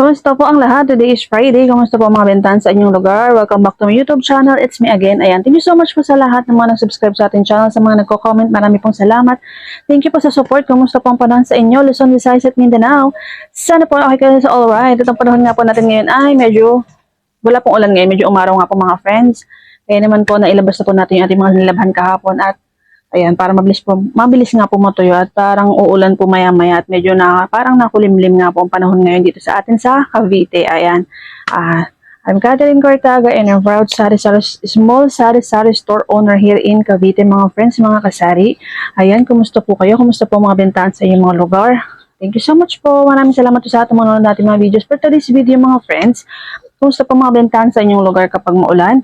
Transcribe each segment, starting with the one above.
Kumusta po ang lahat? Today is Friday. Kumusta po ang mga bentahan sa inyong lugar? Welcome back to my YouTube channel. It's me again. Ayan, thank you so much po sa lahat ng mga nag-subscribe sa ating channel, sa mga nagko-comment. Marami pong salamat. Thank you po sa support. Kumusta po ang panahon sa inyo? Luzon, Visayas at Mindanao. Sana po okay kayo sa alright. Itong panahon nga po natin ngayon ay medyo wala pong ulan ngayon. Medyo umaraw nga po mga friends. Kaya naman po nailabas na po natin yung ating mga nilabhan kahapon at ayan, para mabilis nga po matuyo at parang uulan po maya-maya at medyo parang nakulimlim nga po ang panahon ngayon dito sa atin sa Cavite. Ayan, I'm Catherine Cortaga and I'm proud small sari-sari store owner here in Cavite, mga friends, mga kasari. Ayan, kumusta po kayo? Kumusta po mga bentahan sa inyong mga lugar? Thank you so much po. Maraming salamat po sa ating mga natin mga videos. For today's video, mga friends, kumusta po mga bentahan sa inyong lugar kapag maulan?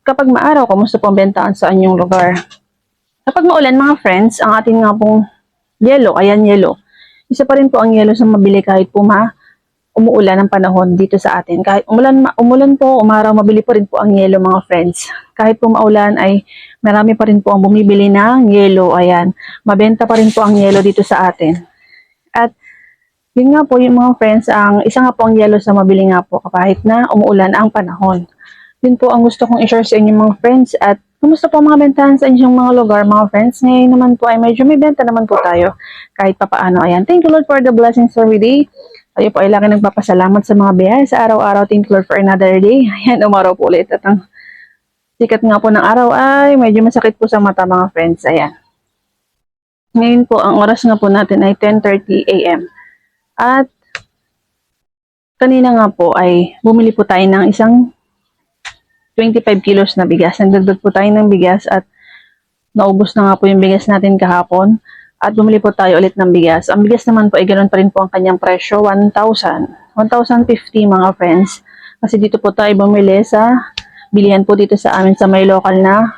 Kapag maaraw, kumusta po ang bentahan sa inyong lugar? Kapag maulan, mga friends, ang ating nga pong yelo, ayan yelo. Isa pa rin po ang yelo sa mabili kahit po umuulan ang panahon dito sa atin. Kahit umulan po, umaraw, mabili pa rin po ang yelo, mga friends. Kahit po maulan ay marami pa rin po ang bumibili ng yelo, ayan. Mabenta pa rin po ang yelo dito sa atin. At yun nga po yung mga friends, ang isa nga po ang yelo sa mabili nga po kahit na umuulan ang panahon. Yun po ang gusto kong i-share sa inyong mga friends. At kumusta po mga bentahan sa inyong mga lugar, mga friends? Ngayon naman po ay medyo may benta naman po tayo kahit papaano. Ayan, thank you Lord for the blessings every day. Tayo po ay laki nagpapasalamat sa mga biyaya sa araw-araw. Thank you Lord for another day. Ayan, umaraw po ulit. At ang sikat nga po ng araw ay medyo masakit po sa mata, mga friends. Ayan. Ngayon po, ang oras nga po natin ay 10:30 AM. At kanina nga po ay bumili po tayo ng isang 25 kilos na bigas. Nagdagdag po tayo ng bigas at naubos na nga po yung bigas natin kahapon. At bumili po tayo ulit ng bigas. Ang bigas naman po ay ganoon pa rin po ang kanyang presyo, 1,000. 1,050, mga friends. Kasi dito po tayo bumili sa bilihan po dito sa amin sa may local na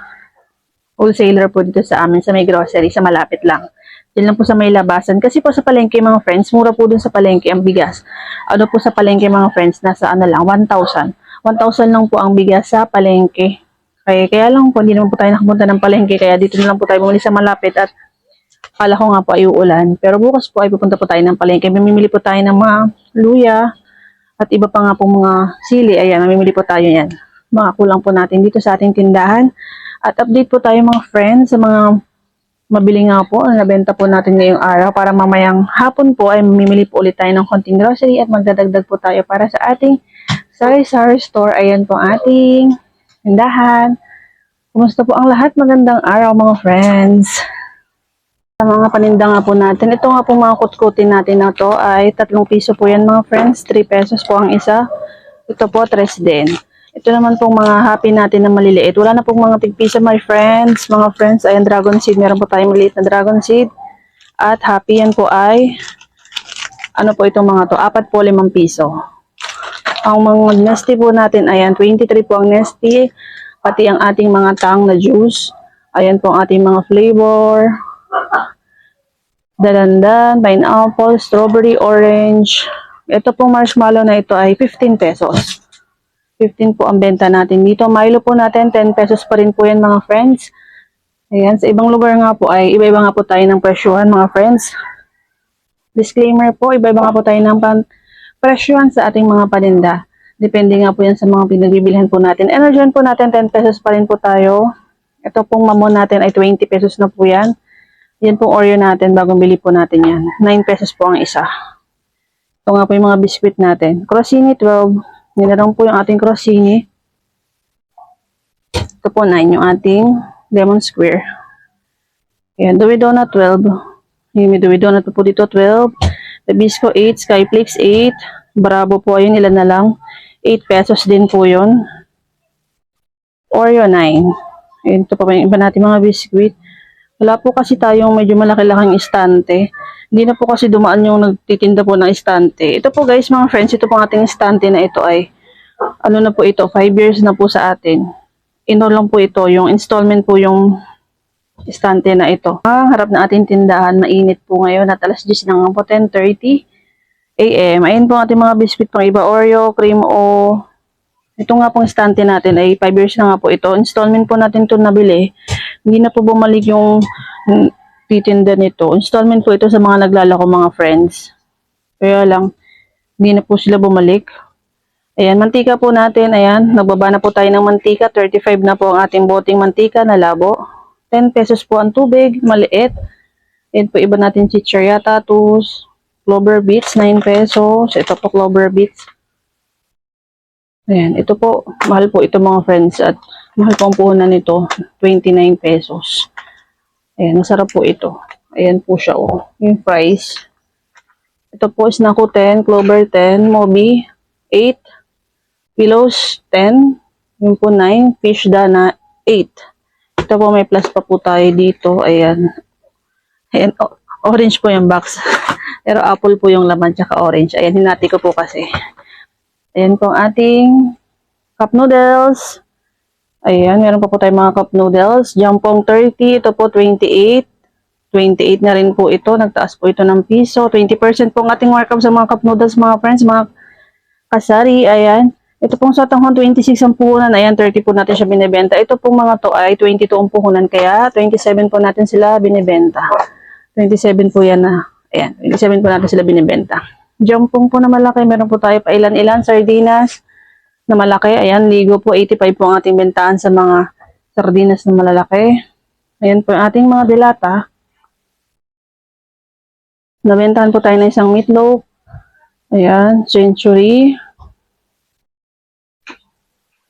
wholesaler po dito sa amin sa may grocery, sa malapit lang. Diyan lang po sa may labasan. Kasi po sa palengke, mga friends, mura po dun sa palengke ang bigas. Ano po sa palengke, mga friends, nasa lang, 1,000. 1,000 lang po ang bigas sa palengke. Kaya lang po, hindi naman po tayo nakapunta ng palengke. Kaya dito na lang po tayo bumili sa malapit at kala ko nga po ay uulan. Pero bukas po ay pupunta po tayo ng palengke. Mamimili po tayo ng mga luya at iba pa nga po mga sili. Ayan, mamimili po tayo yan. Mga kulang po natin dito sa ating tindahan. At update po tayo, mga friends, sa mga mabili nga po. Ang nabenta po natin ngayong araw para mamayang hapon po ay mamimili po ulit tayo ng konting grocery at magdadagdag po tayo para sa ating sari-sari store. Ayan po ating tindahan. Kumusta po ang lahat? Magandang araw, mga friends. Sa mga paninda nga po natin, ito nga po mga kutkutin natin na to ay 3 piso po yan, mga friends. 3 pesos po ang isa. Ito po 3 din. Ito naman pong mga happy natin na maliliit. Wala na pong mga tigpiso, my friends. Mga friends, ayan, dragon seed. Meron po tayong maliit na dragon seed. At happy yan po ay ano po itong mga to? 4 po 5 piso. Ang mga nesty po natin, ayan, 23 po ang nesty. Pati ang ating mga tang na juice. Ayan po ang ating mga flavor. Dalandan, pineapple, strawberry, orange. Ito pong marshmallow na ito ay 15 pesos. 15 po ang benta natin dito. Milo po natin, 10 pesos pa rin po yan, mga friends. Ayan, sa ibang lugar nga po ay iba-iba nga po tayo ng presyohan, mga friends. Disclaimer po, iba-iba nga po tayo ng presyohan sa ating mga paninda. Depende nga po yan sa mga pinagbibilhan po natin. Energen po natin, 10 pesos pa rin po tayo. Ito pong mamon natin ay 20 pesos na po yan. Yan pong Oreo natin, bagong bili po natin yan. 9 pesos po ang isa. Ito nga po yung mga biscuit natin. Crostini, 12. Yan na lang po yung ating crostini. Ito po 9 yung ating lemon square. Ayan, Dewey Donut, 12. Yung may Dewey Donut po dito, 12. Tabisco, 8. Skyflakes, 8. Bravo po, ayun, ilan na lang. 8 pesos din po yun. Oreo, 9. Ayun, ito pa yung iba natin mga biscuit. Wala po kasi tayong medyo malaki-laking istante. Hindi na po kasi dumaan yung nagtitinda po ng istante. Ito po guys, mga friends, ito po ating istante na ito ay, ano na po ito, 5 years na po sa atin. Ino lang po ito, yung installment po yung istante na ito. Ang harap na ating tindahan, mainit po ngayon at alas 10 na nga po, 10:30 AM. Ayun po ating mga biscuit pang iba, Oreo, cream o. Ito nga pong istante natin ay 5 years na nga po ito. Installment po natin ito nabili. Hindi na po bumalik yung titinda nito. Installment po ito sa mga naglalako, mga friends. Kaya lang, Hindi na po sila bumalik. Ayan, mantika po natin. Ayan, nagbaba na po tayo ng mantika. 35 na po ang ating boteng mantika na labo. 10 pesos po ang tubig, maliit. Ayan po, iba natin chichirya, tatus, clover beets, 9 pesos. Ito po clover beets. Ayan, ito po, mahal po ito mga friends. At mahal po ang puhunan nito, 29 pesos. Ayan, masarap po ito. Ayan po siya, oh. Yung price. Ito po is Naku 10, Clover 10, Moby 8, Pillows 10, yung po 9, Fish Dana 8. Ito po may plus pa po tayo dito. Ayan. Ayan, orange po yung box. Pero apple po yung laman tsaka orange. Ayan, hinati ko po kasi. Ayan po ang ating cup noodles. Ayan, meron pa po tayong mga cup noodles. Jampong 30, ito po 28. 28 na rin po ito. Nagtaas po ito ng piso. 20% po ang ating markup sa mga cup noodles, mga friends, mga kasari. Ayan. Ito pong sa tanghon, 26 ang puhunan. Ayan, 30 po natin siya binibenta. Ito pong mga to ay 22 ang puhunan. Kaya 27 po natin sila binibenta. 27 po yan na. Ayan, 27 po natin sila binibenta. Jampong po na malaki. Meron po tayo pa ilan-ilan. Sardinas na malaki. Ayan, ligo po. 85 po ang ating bentahan sa mga sardinas na malalaki. Ayan po ang ating mga dilata. Nabentahan po tayo ng isang meatloaf. Ayan, Century.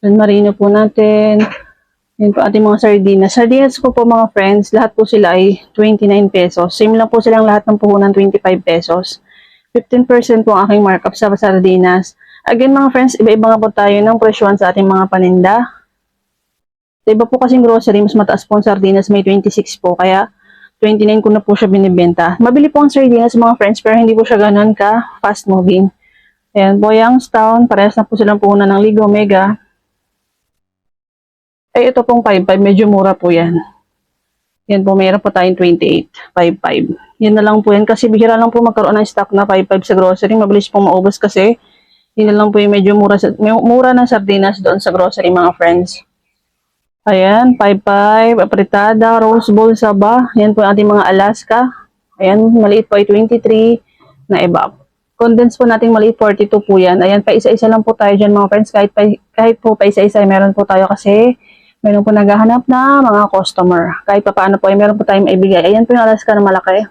San Marino po natin. Ayan po ating mga sardinas. Sardinas ko po mga friends, lahat po sila ay 29 pesos. Same lang po silang lahat ng puhunan, 25 pesos. 15% po ang aking markup sa sardinas. Again mga friends, iba-iba nga po tayo ng presyohan sa ating mga paninda. Sa iba po kasing grocery, mas mataas po ang sardinas, may 26 po. Kaya 29 ko na po siya binibenta. Mabili po ang sardinas mga friends, pero hindi po siya ganun ka fast moving. Ayan, Youngstown, parehas na po silang puhunan ng Ligo Mega. Ay, ito pong 55, medyo mura po yan. Yan po, mayroon po tayong 28, 55. Yan na lang po yan, kasi bihira lang po magkaroon ng stock na 55 sa grocery. Mabilis pong maubos kasi, yun na lang po yung medyo mura na sardinas doon sa grocery mga friends. Ayan, 55, apritada, rose bowl, saba. Yan po yung ating mga Alaska. Ayan, maliit po ay 23 na ebab. Condense po nating maliit, 42 po yan. Ayan, pa isa-isa lang po tayo dyan mga friends. Kahit po pa isa-isa, meron po tayo kasi meron po naghahanap na mga customer. Kahit pa paano po ay meron po tayong maibigay. Ayan po yung Alaska na malaki.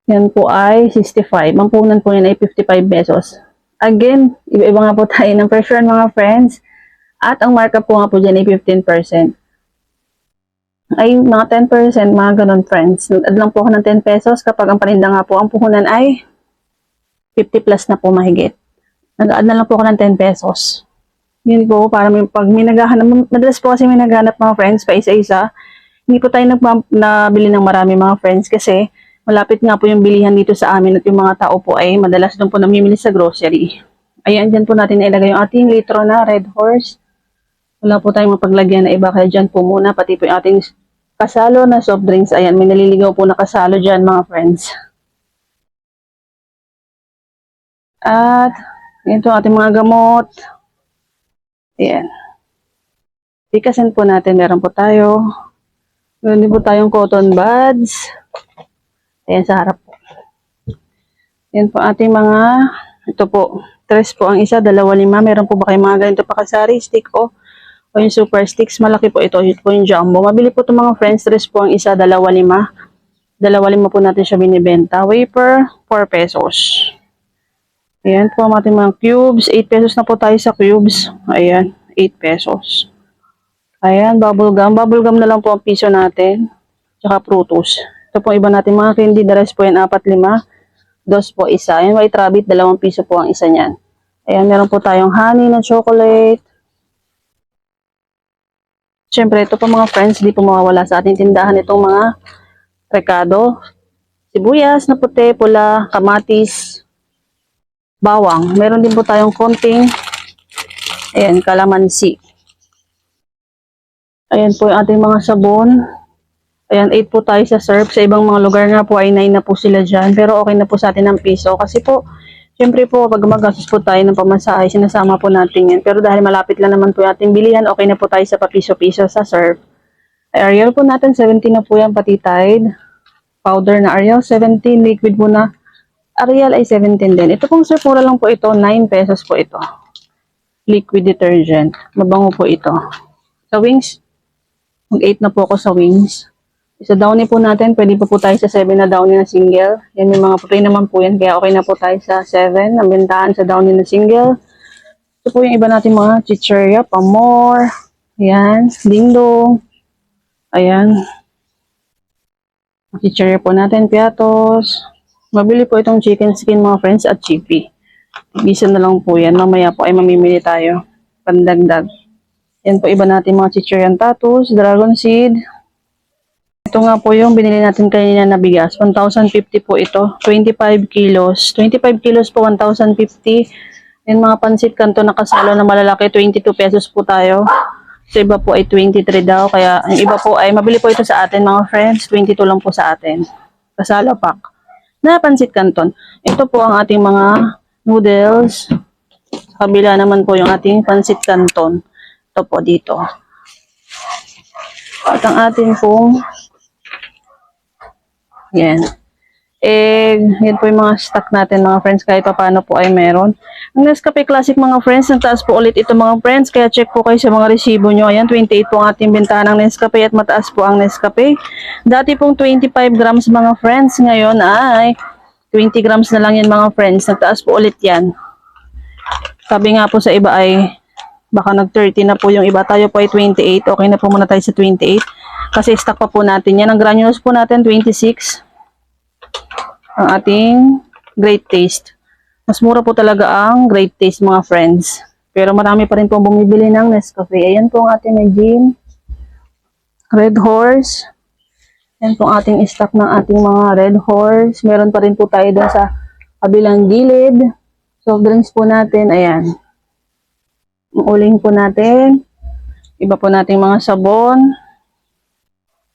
Yan po ay 65. Ang punan po yan ay 55 pesos. Again, iba-iba nga po tayo ng pressure mga friends. At ang markup po nga po dyan ay 15%. Ay mga 10%, mga ganun friends. Nag-add lang po ako ng 10 pesos kapag ang paninda nga po ang puhunan ay 50 plus na po mahigit. Nag-add na lang po ako ng 10 pesos. Yun po, para pag may naghahanap, madalas po kasi may naghahanap mga friends pa isa-isa. Hindi po tayo nabili ng marami mga friends kasi malapit nga po yung bilihan dito sa amin at yung mga tao po ay madalas doon po namimili sa grocery. Ayan, dyan po natin nailagay yung ating litro na Red Horse. Wala po tayong mapaglagyan na iba, kaya dyan po muna, pati po yung ating kasalo na soft drinks. Ayan, may naliligaw po na kasalo dyan mga friends. At, ito ating mga gamot. Ayan. Pikasin po natin, meron po tayo. Meron din po tayong cotton buds. Ayan, sa harap po. Ayan po ating mga, ito po, 3 po ang isa, 2.5. Meron po ba kayong mga ganito pa kasari, stick o yung super sticks, malaki po ito. Ito po yung jumbo. Mabili po itong mga friends. 3 po ang isa, 2.5. 2.5 po natin siya binibenta. Wafer, 4 pesos. Ayan po ang ating mga cubes. 8 pesos na po tayo sa cubes. Ayan, 8 pesos. Ayan, bubble gum. Bubble gum na lang po ang piso natin. Tsaka Frutos. Ito po iba natin mga candy. The rest po yan, 4-5. 2 po isa. Ayan, White Rabbit, 2 piso po ang isa niyan. Ayan, meron po tayong honey na chocolate. Siyempre, ito po mga friends, di po mawawala sa ating tindahan itong mga rekado. Sibuyas na puti, pula, kamatis, bawang. Meron din po tayong konting, ayan, kalamansi. Ayan po yung ating mga sabon. Ayan, 8 po tayo sa surf. Sa ibang mga lugar nga po ay 9 na po sila dyan. Pero okay na po sa atin ng piso. Kasi po, siyempre po, pag magastos po tayo ng pamasahe, sinasama po natin yan. Pero dahil malapit lang naman po yung ating bilihan, okay na po tayo sa papiso-piso sa surf. Ariel po natin, 17 na po yan, pati Tide. Powder na Ariel, 17. Liquid po na Ariel ay 17 din. Ito pong sir, mura lang po ito. 9 pesos po ito. Liquid detergent. Mabango po ito. Sa Wings, mag-8 na po ako sa Wings. Sa Downy po natin, pwede po tayo sa 7 na Downy na single. Yan yung mga free naman po yan. Kaya okay na po tayo sa 7. Ang bentahan sa Downy na single. Ito po yung iba natin mga chicheria, Pamor. Ayan, Dingdong. Ayan. Chicheria po natin, Piatos. Mabili po itong chicken skin mga friends at chippy. Isa na lang po yan. Mamaya po ay mamimili tayo. Pandagdag. Yan po iba natin mga chicherian tatus, dragon seed. Ito nga po yung binili natin kanina na bigas. 1,050 po ito. 25 kilos. 25 kilos po, 1,050. Yung mga pansit kanto na kasalo na malalaki, 22 pesos po tayo. Sa iba po ay 23 daw. Kaya yung iba po ay mabili po ito sa atin mga friends. 22 lang po sa atin. Kasalo pack. Na pansit kanton. Ito po ang ating mga noodles. Sa kabila naman po yung ating pansit kanton. Ito po dito. At ang ating pong yan. Yan po yung mga stock natin mga friends, kahit pa paano po ay meron. Ang Nescafe Classic mga friends, nagtaas po ulit ito mga friends, kaya check po kayo sa mga resibo nyo. Ayan, 28 po ang ating bentahan ng Nescafe at mataas po ang Nescafe. Dati pong 25 grams mga friends, ngayon ay 20 grams na lang yan mga friends. Nagtaas po ulit yan. Sabi nga po sa iba ay baka nag-30 na po yung iba. Tayo po ay 28. Okay na po muna tayo sa 28. Kasi stock pa po natin yan. Ang granules po natin 26. Ang ating Great Taste. Mas mura po talaga ang Great Taste mga friends. Pero marami pa rin pong bumibili ng Nescafe. Ayan po ang ating Medellin. Red Horse. Ayan po ang ating stock ng ating mga Red Horse. Meron pa rin po tayo doon sa kabilang gilid. Soft drinks po natin. Ayan. Ang uling po natin. Iba po nating mga sabon.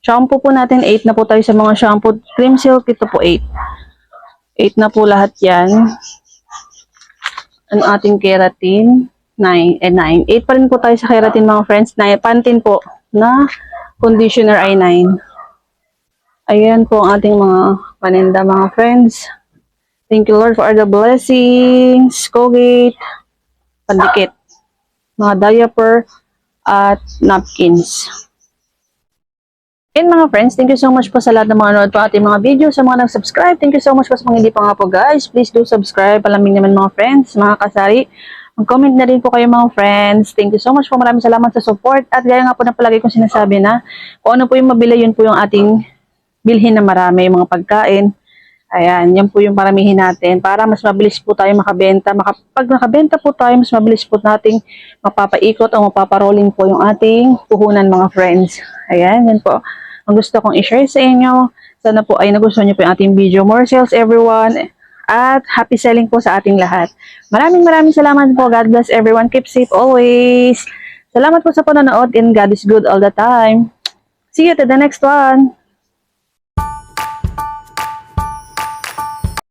Shampoo po natin. 8 na po tayo sa mga shampoo. Cream Silk. Ito po 8. 8 na po lahat yan. Ang ating keratin, 9. 9. 8 pa rin po tayo sa keratin mga friends. 9. Pantene po na conditioner ay 9. Ayan po ang ating mga paninda mga friends. Thank you Lord for all the blessings. Colgate, pandikit, mga diaper, at napkins. And mga friends, thank you so much po sa lahat ng mga nanood po ating mga video. Sa mga nag-subscribe, thank you so much po sa mga hindi pa nga po guys. Please do subscribe. Palamin naman mga friends, mga kasari. Mag-comment na rin po kayo mga friends. Thank you so much po. Maraming salamat sa support. At gaya nga po na palagi kong sinasabi na kung ano po yung mabili, yun po yung ating bilhin na marami, mga pagkain. Ayan, yan po yung paramihin natin para mas mabilis po tayo makabenta. Pag nakabenta po tayo, mas mabilis po nating mapapaikot o mapaparolling po yung ating puhunan mga friends. Ayan, yan po. Ang gusto kong i-share sa inyo. Sana po ay nagustuhan niyo po yung ating video. More sales everyone. At happy selling po sa ating lahat. Maraming salamat po. God bless everyone. Keep safe always. Salamat po sa panonood and God is good all the time. See you to the next one.